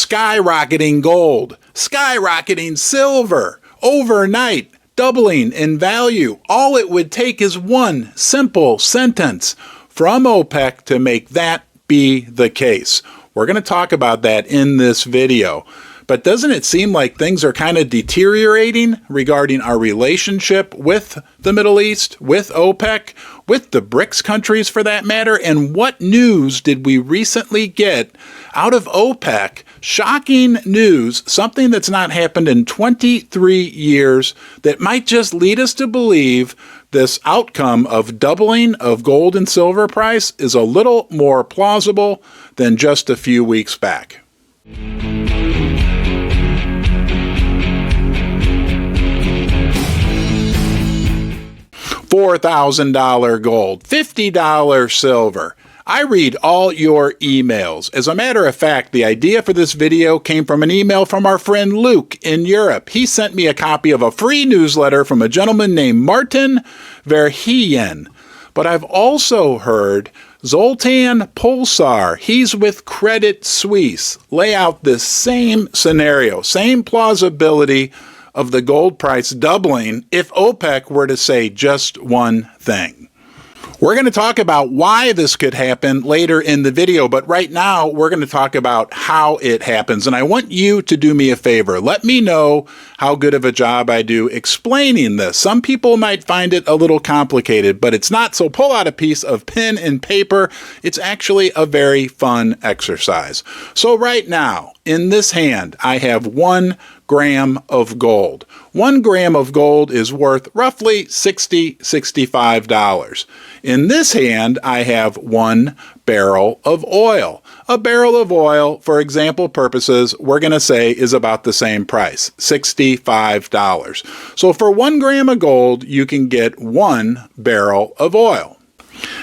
skyrocketing gold, skyrocketing silver, overnight, doubling in value. All it would take is one simple sentence from OPEC to make that be the case. We're going to talk about that in this video. But doesn't it seem like things are kind of deteriorating regarding our relationship with the Middle East, with OPEC, with the BRICS countries for that matter? And what news did we recently get out of OPEC? Shocking news, something that's not happened in 23 years that might just lead us to believe this outcome of doubling of gold and silver price is a little more plausible than just a few weeks back. $4,000 gold, $50 silver. I read all your emails. As a matter of fact, the idea for this video came from an email from our friend Luke in Europe. He sent me a copy of a free newsletter from a gentleman named Martin Verheyen. But I've also heard Zoltan Polsar, he's with Credit Suisse, lay out this same scenario, same plausibility of the gold price doubling if OPEC were to say just one thing. We're going to talk about why this could happen later in the video, but right now we're going to talk about how it happens. And I want you to do me a favor. Let me know how good of a job I do explaining this. Some people might find it a little complicated, but it's not. So pull out a piece of pen and paper. It's actually a very fun exercise. So right now, in this hand, I have 1 gram of gold. 1 gram of gold is worth roughly $65. In this hand, I have 1 barrel of oil. A barrel of oil, for example purposes, we're going to say is about the same price, $65. So for 1 gram of gold, you can get 1 barrel of oil.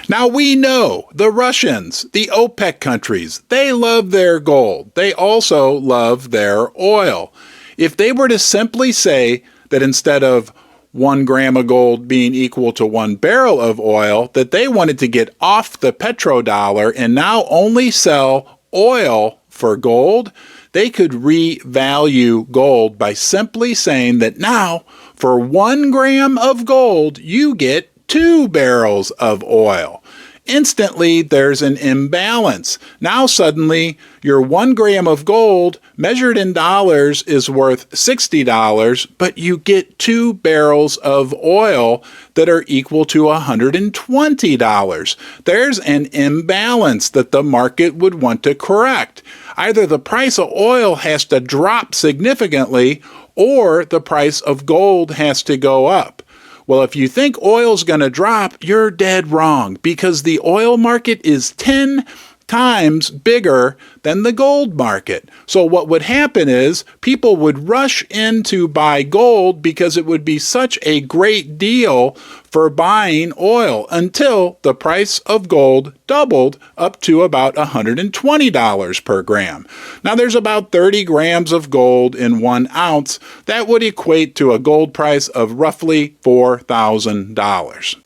Now we know the Russians, the OPEC countries, they love their gold. They also love their oil. If they were to simply say that instead of 1 gram of gold being equal to 1 barrel of oil, that they wanted to get off the petrodollar and now only sell oil for gold, they could revalue gold by simply saying that now for 1 gram of gold, you get 2 barrels of oil. Instantly, there's an imbalance. Now suddenly, your 1 gram of gold measured in dollars is worth $60, but you get 2 barrels of oil that are equal to $120. There's an imbalance that the market would want to correct. Either the price of oil has to drop significantly, or the price of gold has to go up. Well, if you think oil's going to drop, you're dead wrong, because the oil market is 10 times bigger than the gold market. So what would happen is people would rush in to buy gold because it would be such a great deal for buying oil until the price of gold doubled up to about $120 per gram. Now there's about 30 grams of gold in 1 ounce. That would equate to a gold price of roughly $4,000.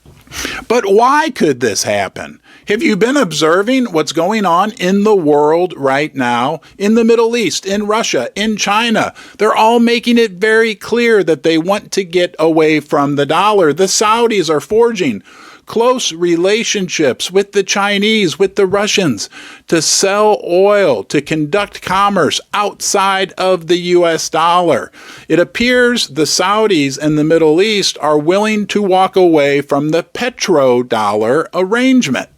But why could this happen? Have you been observing what's going on in the world right now? In the Middle East, in Russia, in China, they're all making it very clear that they want to get away from the dollar. The Saudis are forging close relationships with the Chinese, with the Russians, to sell oil, to conduct commerce outside of the US dollar. It appears the Saudis and the Middle East are willing to walk away from the petrodollar arrangement.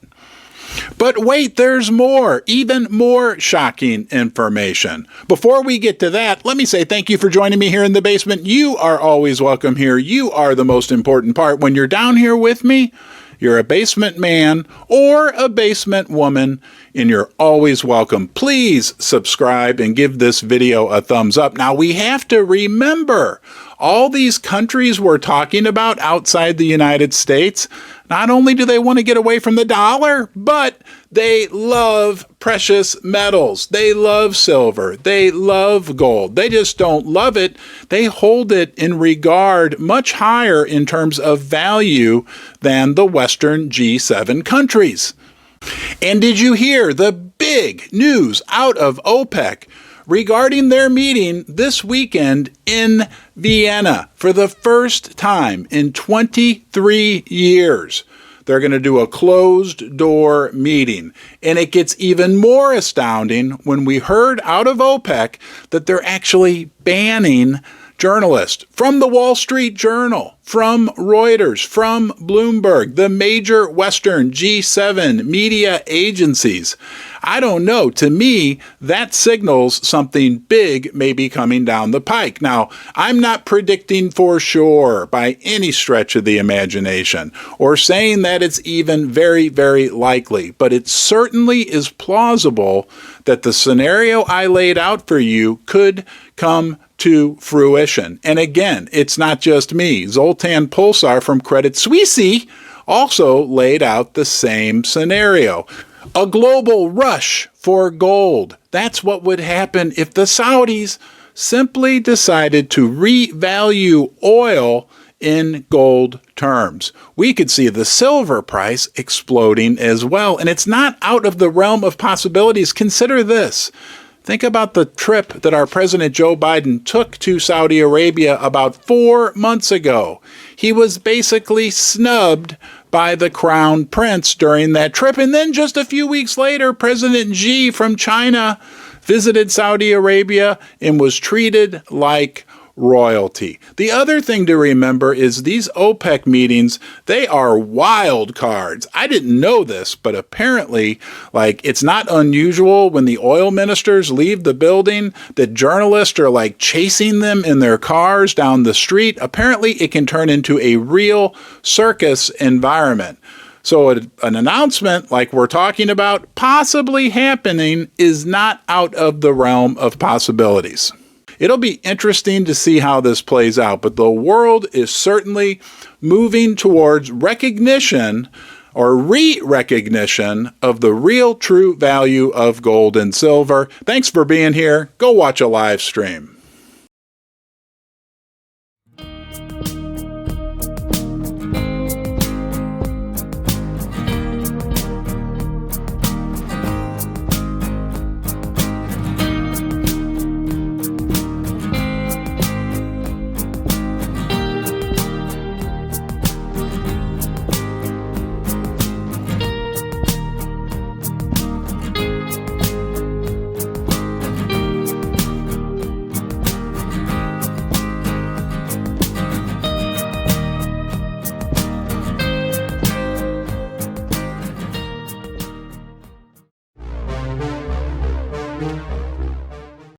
But wait, there's more, even more shocking information. Before we get to that, let me say thank you for joining me here in the basement. You are always welcome here. You are the most important part. When you're down here with me, you're a basement man or a basement woman, and you're always welcome. Please subscribe and give this video a thumbs up. Now, we have to remember all these countries we're talking about outside the United States, not only do they want to get away from the dollar, but they love precious metals. They love silver. They love gold. They just don't love it. They hold it in regard much higher in terms of value than the Western G7 countries. And did you hear the big news out of OPEC regarding their meeting this weekend in Vienna for the first time in 23 years? They're going to do a closed-door meeting. And it gets even more astounding when we heard out of OPEC that they're actually banning journalists from the Wall Street Journal, from Reuters, from Bloomberg, the major Western G7 media agencies. I don't know. To me, that signals something big may be coming down the pike. Now, I'm not predicting for sure by any stretch of the imagination or saying that it's even very, very likely, but it certainly is plausible that the scenario I laid out for you could come to fruition. And again, it's not just me. Zoltan Pulsar from Credit Suisse also laid out the same scenario. A global rush for gold. That's what would happen if the Saudis simply decided to revalue oil in gold terms. We could see the silver price exploding as well. And it's not out of the realm of possibilities. Consider this. Think about the trip that our President Joe Biden took to Saudi Arabia about 4 months ago. He was basically snubbed by the crown prince during that trip. And then just a few weeks later, President Xi from China visited Saudi Arabia and was treated like royalty. The other thing to remember is these OPEC meetings, they are wild cards. I didn't know this, but apparently, it's not unusual when the oil ministers leave the building that journalists are chasing them in their cars down the street. Apparently, it can turn into a real circus environment. So an announcement like we're talking about possibly happening is not out of the realm of possibilities. It'll be interesting to see how this plays out, but the world is certainly moving towards recognition or re-recognition of the real true value of gold and silver. Thanks for being here. Go watch a live stream.